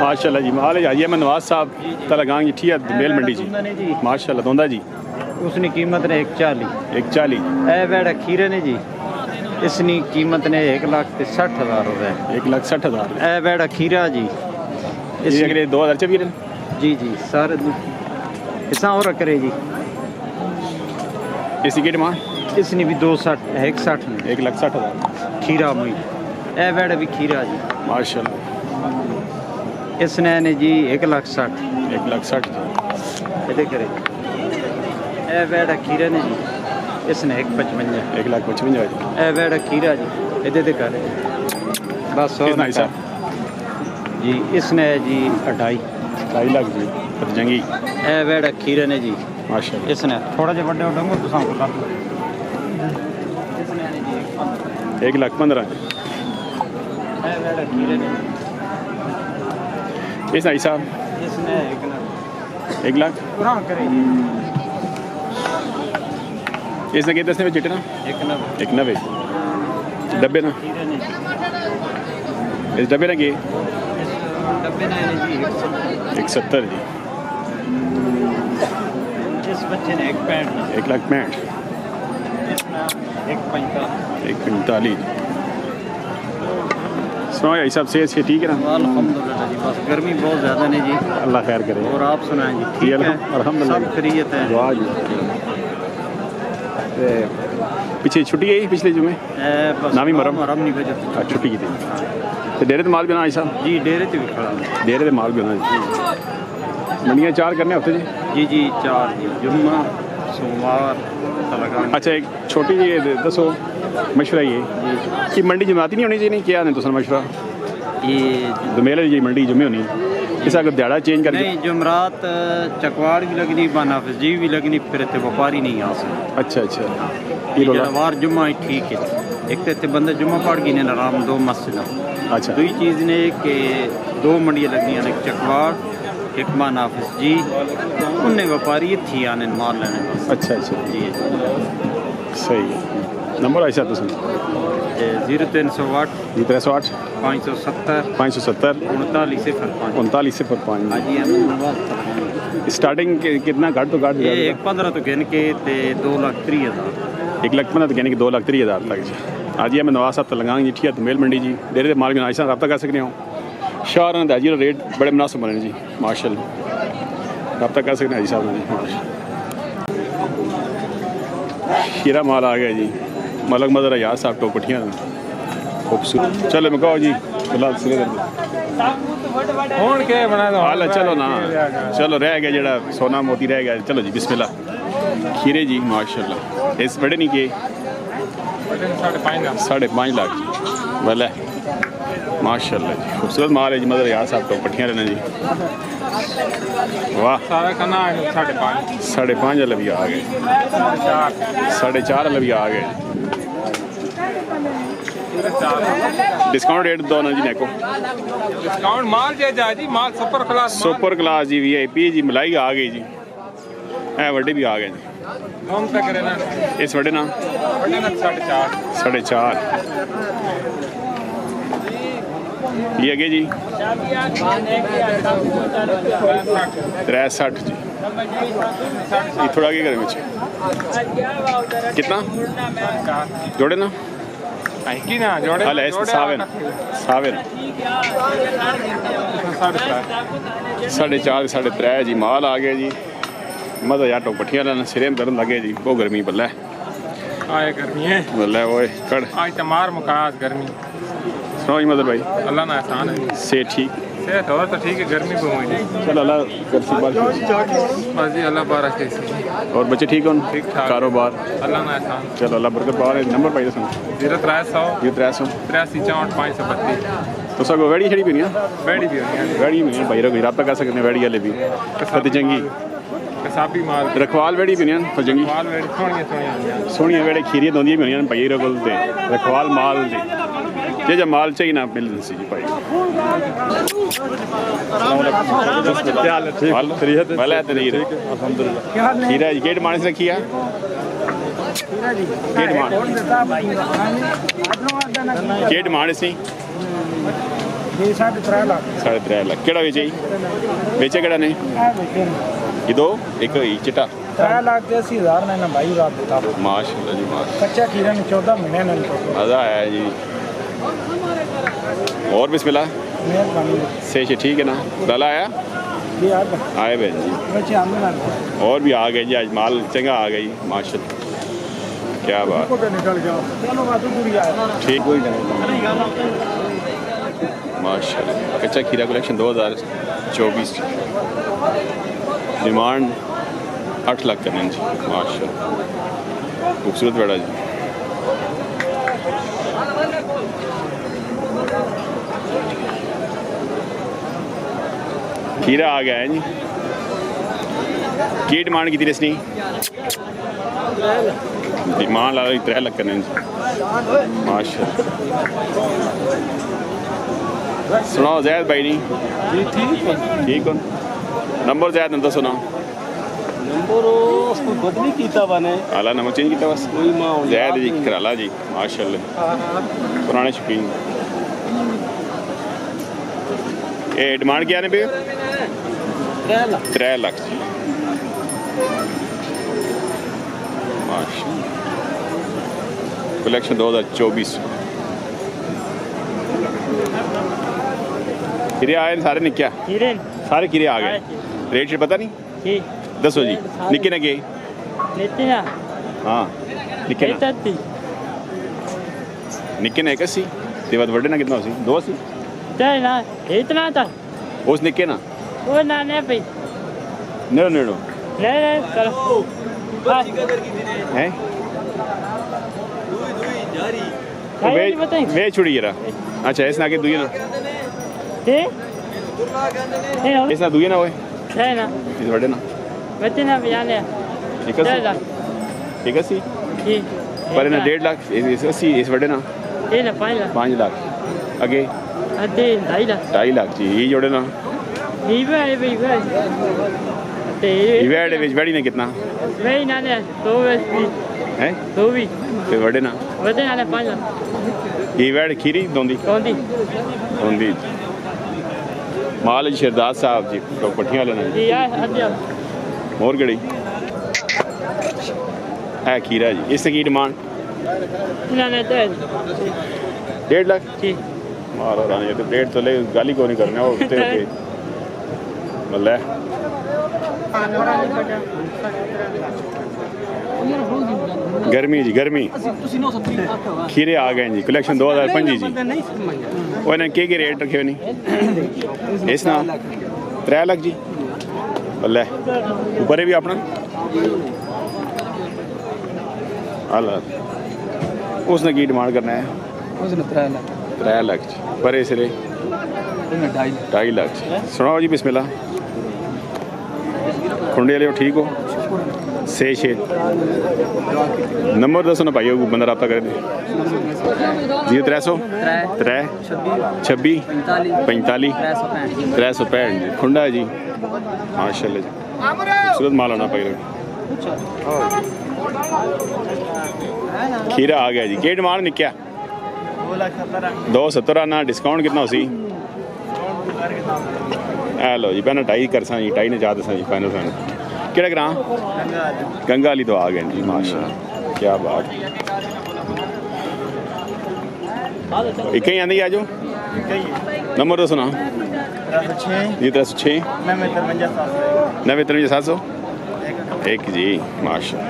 माशाल्लाह जी। माल है मैं नवाज साहब तलगांग ठीक है दोमेल मंडी जी माशाल्लाह दोंदा जी। उसकी कीमत ने 140 ए बेड़ा खीरे ने जी इसकी कीमत ने 1,60,000 रुपए 1,60,000 ए बेड़ा खीरा जी इस अगले 2024 जी जी सारे किसा और करे जी। इसी की डिमांड इसने भी 260 160 में 1,60,000 खीरा मुई ए बेड़ा भी खीरा जी माशाल्लाह। इसने ने जी 1,60,000 1,60,000 करे ए बेड़ा खीरा ने जी इसने 1,55 1,55,000 ए बेड़ा खीरा जी ये करे बस जी। इसने जी 2.5 लाख जी फतेहजंगी ए बेड़ा खीरे ने जी माशाल्लाह। इसने थोड़ा जिहा बड़े उडंगो तुसां को कर 1,15,000 ए बेड़ा खीरे ने इस भाई साहब इसने 1 लाख पूरा करे इसने कितने दसने में चिट्टे ना 1,90 डब्बे ना इस डब्बे ना के डब्बे ना जी 170 जी। इस बच्चे ने 1,65,000 1,45 सुनाओ भाई साहब सेहत से ठीक है ना? अल्हम्दुलिल्लाह जी बस गर्मी बहुत ज़्यादा नहीं जी अल्लाह खैर करे और आप सुनाएं जी ठीक है अल्हम्दुलिल्लाह सब खैरियत है दुआ जी। पीछे छुट्टी है पिछले जुमे नामी मरम नहीं बजे छुट्टी की थी तो डेरे तो माल भी होना साहब जी डेरे तो भी खड़ा डेरे तो माल भी होना जी। मंडियाँ 4 करने हफ्ते जी जी 4 जी जुम्मा सोमवार तलगांग। अच्छा एक छोटी जी दसो मशवरा ये कि मंडी जमाती नहीं होनी चाहिए क्या नहीं तुम मशवरा ये दोमेल जी मंडी जुमे होनी इस अगर दिहाड़ा चेंज कर नहीं जुमरात चकवाड़ भी लगनी बानाफिस जी भी लगनी फिर इतने व्यापारी नहीं आ सकते। अच्छा अच्छा वार जुम्मा ही ठीक है एक तो इतने बंदे जुम्मा पढ़ गए ने आराम 2 मस्जिद अच्छा दूसरी चीज़ ने कि 2 मंडियाँ लगनी एक चकवाड़ एक बानाफिस जी उन्हें व्यापारी थी आने माल लेने अच्छा अच्छा जी सही है नंबर ऐसा तो 0308 308 570 570 3905 स्टार्टिंग कितना घट तो घट ये 1,15 तो गिन के 2,30,000 1,15 तो गिन के 2,30,000 लग जाए। आज ये मैं नवाज साहब तलगांग जी ठीक है दोमेल मंडी जी डेरे माल भी ऐसा रब्ता कर सकते हो शाह दाजी रेट बड़े मुनासिब बने जी माशाल्लाह रब्ता कर सकते हैं हाजी साहब जी हीरा माल आ गया जी मलक मदर यार साहब टोपटियाँ खूबसूरत चलो मैं कहो जी हाल चलो ना चलो रह गया जरा सोना मोती रह गया चलो जी बिस्मिल्लाह खीरे जी माशाल्लाह इस बड़े नहीं के 5.5 लाख जी भले माशाल्लाह जी खूबसूरत माल है जी मदर यार साहब टोपटियाँ रहना जी वाह 5.5 वाले भी आ गए 4.5 वाले भी आ गए डिस्काउंट रेट दो ना जी neko डिस्काउंट माल जे जा जी माल सुपर क्लास जी VIP जी मलाई आ गई जी ए वड्डे भी आ गए जी कौन सा करे ना इस वड्डे ना 4.5 ये आगे जी 360 जी ये थोड़ा आगे करें मुझे कितना जोड़े ना की ना जोड़े हाल ऐसे सावेन 4.5 3.5 जी माल आ गया जी मजा यार टोपटियाँ लेना सिरे में दर्द लगे जी वो गर्मी बल्ला आए गर्मी है बल्ला वो कड़ आज तमार मुकास गर्मी सुनो जी मदर भाई अल्लाह ना एहसान है से ठीक सेहत और तो ठीक है गर्मी भी हुई नहीं चलो अल्लाह बस जी अल्लाह बारह के और बच्चे ठीक हो ठीक ठाक कारोबार अल्लाह ना एहसान चलो अल्लाह बरकत पाओ नंबर पाई दसो 0300 83 64 532 तो सब वेड़ी छड़ी भी नहीं बैड़ी भी वेड़ी में भाई रखो रब्ता कर सकते हैं वेड़ी वाले भी फतेहजंगी कसाबी माल रखवाल वेड़ी भी नहीं फतेहजंगी माल वेड़ी सोहनिया वेड़े खीरियां दोंदियां भी होनी भाई रखो रखवाल माल दे जे माल चाहिए ना मिल सी जी भाई खीरा जी गेट माने से रखी है गेट माने से ये 3.5 लाख 3.5 लाख केड़ा बेचे जी बेचे केड़ा ने ये दो एक ही चिट्टा 3 लाख 80,000 ने ना भाई रात देता माशाल्लाह जी माशाल्लाह कच्चा खीरा ने 14 महीने ने मज़ा आया जी और बिस्मिल्लाह मेहरबानी से ठीक है ना लाला आया ये यार आए बहन जी बच्चे आमने ना और भी आ गए जी आज माल चंगा आ गई माशाल्लाह क्या बात को निकल जाओ चलो बात पूरी आए ठीक माशाल्लाह कच्चा खीरा कलेक्शन 2024 डिमांड 8 लाख करने जी माशाल्लाह खूबसूरत बड़ा जी खीरा आ गया है जी की डिमांड की थी इसने डिमांड ला 3 लाख करने जी माशाल्लाह सुनाओ जैद भाई नहीं ठीक हो नंबर जैद नंबर सुनाओ नंबर उसको बदली कीता बने आला नंबर चेंज किया बस कोई मां जैद जी कराला जी माशाल्लाह पुराने शौकीन ये डिमांड क्या ने पे 3 लाख जी माशाल्लाह कलेक्शन 2024 खीरे आए सारे निक्के सारे खीरे आ गए रेट शेट पता नहीं दसो जी निक्के ने गए हाँ निक्के ना निक्के ने 81 ते बाद वड्डे ना कितना सी 280 इतना था उस निक्के ना वो ना ने पे नेड़ो नेड़ो नहीं करो हैं भाई बताइए वे छुड़ी जरा अच्छा इसना के दुई ना ए इसना दुई ना होए है ना इस वड्डे ना बच्चे ना बयाने 81 ये पर ना 1.5 लाख इस 80 इस वड्डे ना ये ना 5 लाख आगे अदे 2.5 लाख जी ये जोड़े ना ये भाई ते इवेड विच वड़ी ने कितना भाई ना ने 2 हैं 2 भी ते वड्डे ना 5 लाख इवेड खीरी दोंदी कौन दोंदी माल शहजाद साहब जी पट्टियां वाले ने जी यार अदे मोर गड़ी है खीरा जी इसकी की डिमांड ना ने 1.5 लाख जी मारो रानी तो डेढ़ तो ले गाली को नहीं करना वो उठते होते मतलब गर्मी जी गर्मी खीरे आ गए जी कलेक्शन 2025 जी वो इन्हें के रेट रखे नहीं इस ना 3 लाख जी अल्लाह ऊपर भी अपना अल्लाह उसने की डिमांड करना है उसने 3 लाख जी पर सिरे 2.5 लाख जी सुनाओ जी बिस्मिल्लाह खुंडे वाले ठीक हो से छे नंबर दसो ना भाई बंदा रब्ता करे 0300 36 45 365 जी खुंडा है जी माशाल्लाह जी खूबसूरत माल आना पाई खीरा आ गया जी के डिमांड निक्या 270 ना डिस्काउंट कितना सी लो जी पैना 2.5 कर सा जी 2.5 ने चाहते सा जी फाइनल फाइनल केड़ा ग्रां गंगा वाली तो आ गए जी माशाल्लाह क्या बात एक ही आंदी आजो नंबर दसो ना 306 953 700 एक जी माशाल्लाह